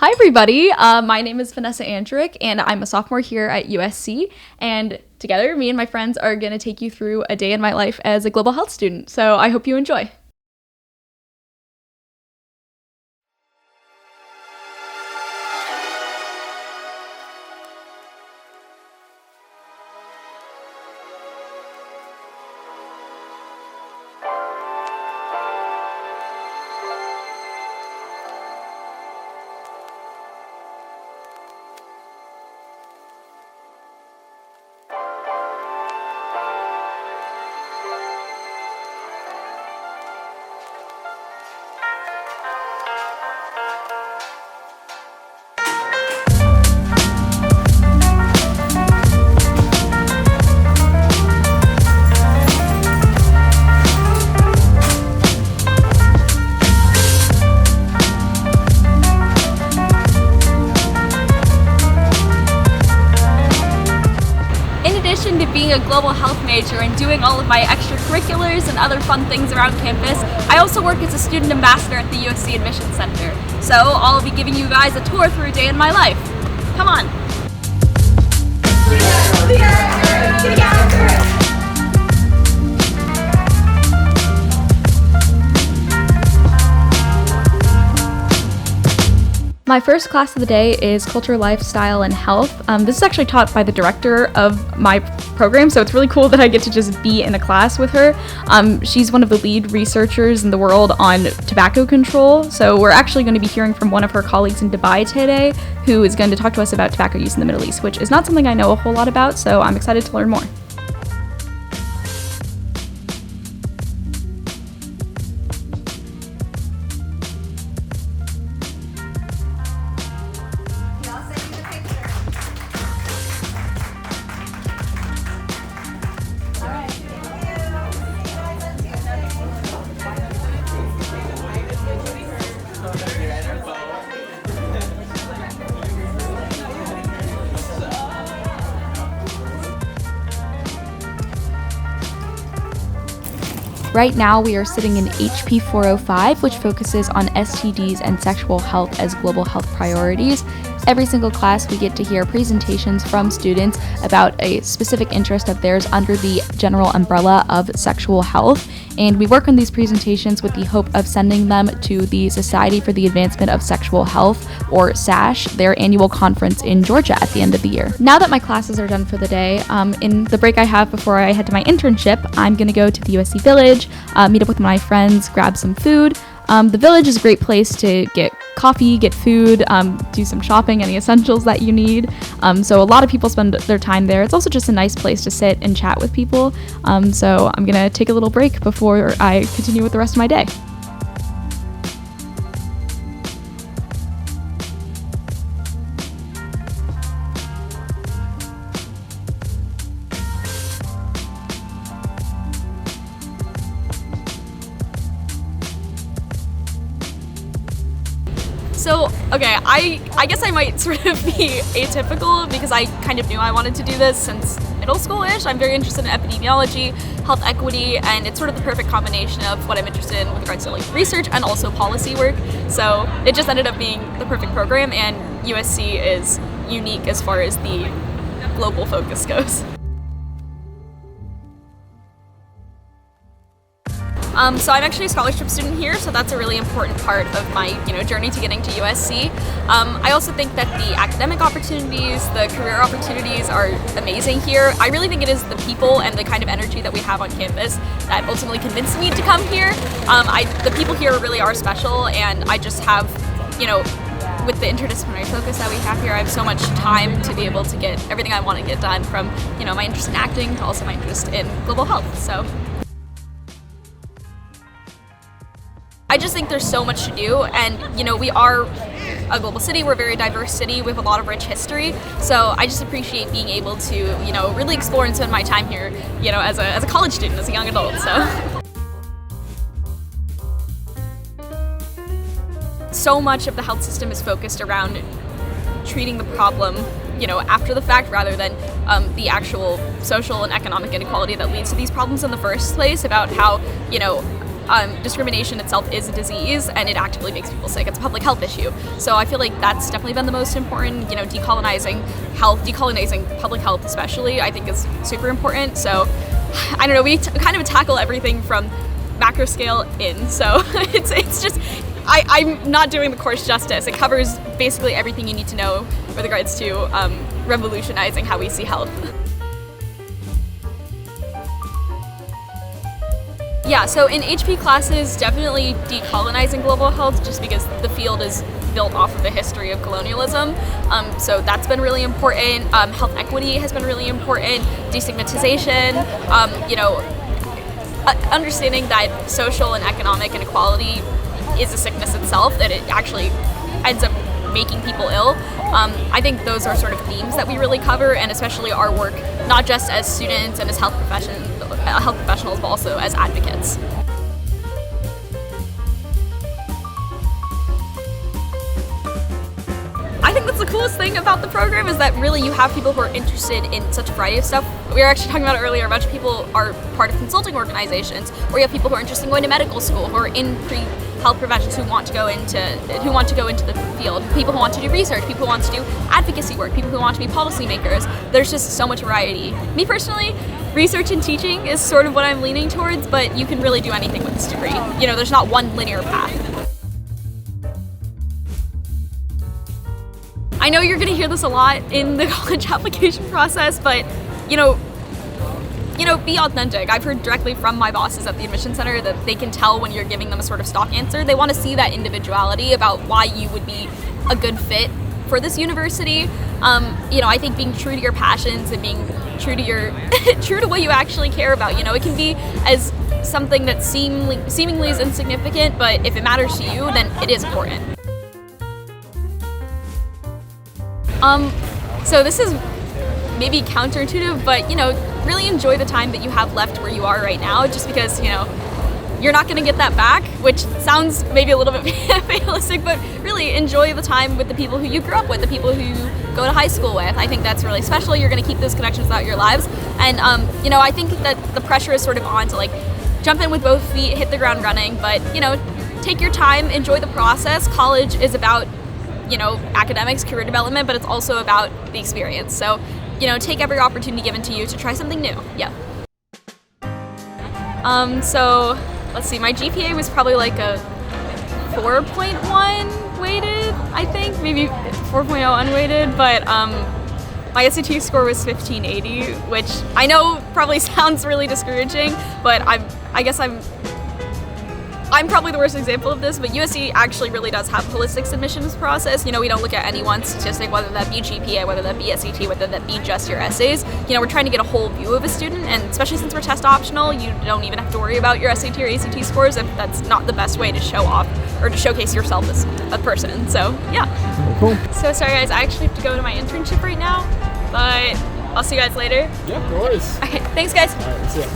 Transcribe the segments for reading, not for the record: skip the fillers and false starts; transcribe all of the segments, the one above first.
Hi, everybody. My name is Vanessa Andrick, and I'm a sophomore here at USC. And together, me and my friends are going to take you through a day in my life as a global health student. So I hope you enjoy. To being a global health major and doing all of my extracurriculars and other fun things around campus, I also work as a student ambassador at the USC Admissions Center. So I'll be giving you guys a tour through a day in my life. Come on. My first class of the day is Culture, Lifestyle, and Health. This is actually taught by the director of my program, so it's really cool that I get to just be in the class with her. She's one of the lead researchers in the world on tobacco control, so we're actually going to be hearing from one of her colleagues in Dubai today, who is going to talk to us about tobacco use in the Middle East, which is not something I know a whole lot about, so I'm excited to learn more. Right now, we are sitting in HP 405, which focuses on STDs and sexual health as global health priorities. Every single class, we get to hear presentations from students about a specific interest of theirs under the general umbrella of sexual health. And we work on these presentations with the hope of sending them to the Society for the Advancement of Sexual Health, or SASH, their annual conference in Georgia at the end of the year. Now that my classes are done for the day, in the break I have before I head to my internship, I'm going to go to the USC Village, meet up with my friends, grab some food. The Village is a great place to get coffee, get food, do some shopping, any essentials that you need. So a lot of people spend their time there. It's also just a nice place to sit and chat with people. So I'm going to take a little break before I continue with the rest of my day. So, okay, I guess I might sort of be atypical because I kind of knew I wanted to do this since middle school-ish. I'm very interested in epidemiology, health equity, and it's sort of the perfect combination of what I'm interested in with regards to like research and also policy work. So it just ended up being the perfect program, and USC is unique as far as the global focus goes. So I'm actually a scholarship student here, so that's a really important part of my journey to getting to USC. I also think that the academic opportunities, the career opportunities are amazing here. I really think it is the people and the kind of energy that we have on campus that ultimately convinced me to come here. The people here really are special, and I just have, with the interdisciplinary focus that we have here, I have so much time to be able to get everything I want to get done, from my interest in acting to also my interest in global health. So I just think there's so much to do, and we are a global city, we're a very diverse city with a lot of rich history, so I just appreciate being able to really explore and spend my time here as a college student, as a young adult. So much of the health system is focused around treating the problem after the fact, rather than the actual social and economic inequality that leads to these problems in the first place, about how discrimination itself is a disease and it actively makes people sick. It's a public health issue. So I feel like that's definitely been the most important, decolonizing health, decolonizing public health especially, I think is super important. So I don't know, we kind of tackle everything from macro scale in. So it's just, I'm not doing the course justice. It covers basically everything you need to know with regards to revolutionizing how we see health. Yeah, so in HP classes, definitely decolonizing global health, just because the field is built off of a history of colonialism. So that's been really important. Health equity has been really important. Destigmatization, understanding that social and economic inequality is a sickness itself, that it actually ends up making people ill. I think those are sort of themes that we really cover, and especially our work, not just as students and as health professionals, but also as advocates. I think that's the coolest thing about the program, is that really you have people who are interested in such a variety of stuff. We were actually talking about it earlier, a bunch of people are part of consulting organizations, or you have people who are interested in going to medical school, who are in health professions, who want to go into the field, people who want to do research, people who want to do advocacy work, people who want to be policymakers. There's just so much variety. Me personally, research and teaching is sort of what I'm leaning towards, but you can really do anything with this degree. There's not one linear path. I know you're going to hear this a lot in the college application process, but be authentic. I've heard directly from my bosses at the admission center that they can tell when you're giving them a sort of stock answer. They want to see that individuality about why you would be a good fit for this university. I think being true to your passions and being true to what you actually care about. It can be as something that seemingly is insignificant, but if it matters to you, then it is important. So this is maybe counterintuitive, but really enjoy the time that you have left where you are right now, just because you're not going to get that back, which sounds maybe a little bit fatalistic, but really enjoy the time with the people who you grew up with, the people who you go to high school with. I think that's really special. You're going to keep those connections throughout your lives, and I think that the pressure is sort of on to jump in with both feet, hit the ground running, but take your time, enjoy the process. College is about academics, career development, but it's also about the experience. So, take every opportunity given to you to try something new. Yeah. So, let's see, my GPA was probably like a 4.1 weighted, I think, maybe 4.0 unweighted, but my SAT score was 1580, which I know probably sounds really discouraging, but I guess I'm probably the worst example of this, but USC actually really does have a holistic submissions process. We don't look at any one statistic, whether that be GPA, whether that be SAT, whether that be just your essays. We're trying to get a whole view of a student, and especially since we're test optional, you don't even have to worry about your SAT or ACT scores if that's not the best way to show off or to showcase yourself as a person. So, yeah. Cool. So, sorry guys, I actually have to go to my internship right now, but I'll see you guys later. Yeah, no worries. Okay, thanks guys. All right, see ya.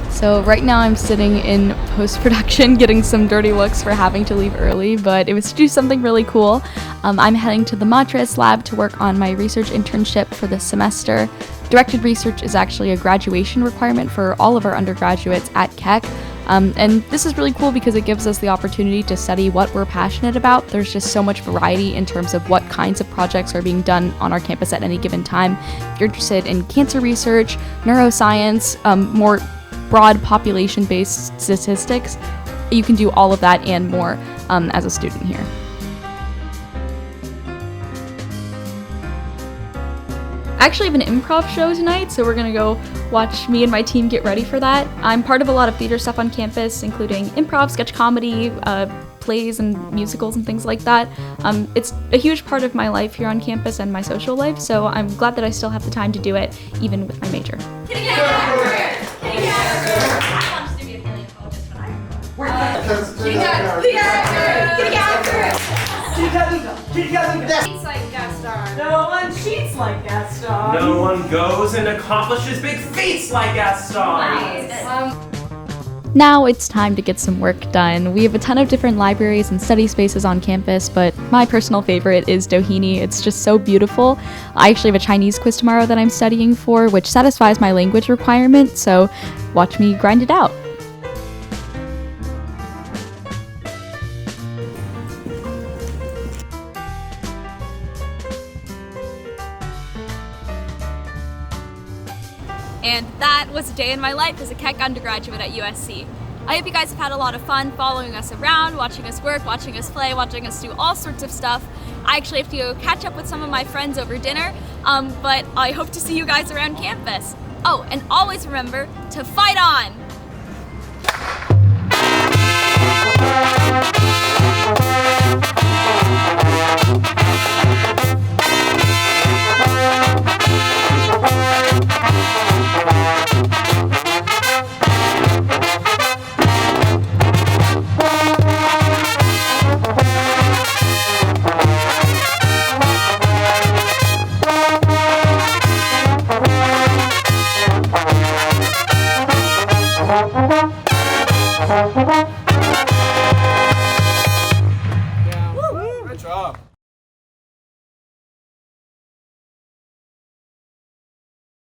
So right now I'm sitting in post-production getting some dirty looks for having to leave early, but it was to do something really cool. I'm heading to the Montres lab to work on my research internship for this semester. Directed research is actually a graduation requirement for all of our undergraduates at Keck. And this is really cool because it gives us the opportunity to study what we're passionate about. There's just so much variety in terms of what kinds of projects are being done on our campus at any given time. If you're interested in cancer research, neuroscience, more broad population-based statistics, you can do all of that and more as a student here. I actually have an improv show tonight, so we're gonna go watch me and my team get ready for that. I'm part of a lot of theater stuff on campus, including improv, sketch comedy, plays and musicals and things like that. It's a huge part of my life here on campus and my social life, so I'm glad that I still have the time to do it, even with my major. No one cheats like Gaston. No one goes and accomplishes big feats like Gaston. Now it's time to get some work done. We have a ton of different libraries and study spaces on campus, but my personal favorite is Doheny. It's just so beautiful. I actually have a Chinese quiz tomorrow that I'm studying for, which satisfies my language requirement, so watch me grind it out. And that was a day in my life as a Keck undergraduate at USC. I hope you guys have had a lot of fun following us around, watching us work, watching us play, watching us do all sorts of stuff. I actually have to go catch up with some of my friends over dinner, but I hope to see you guys around campus. Oh, and always remember to fight on! Thank you.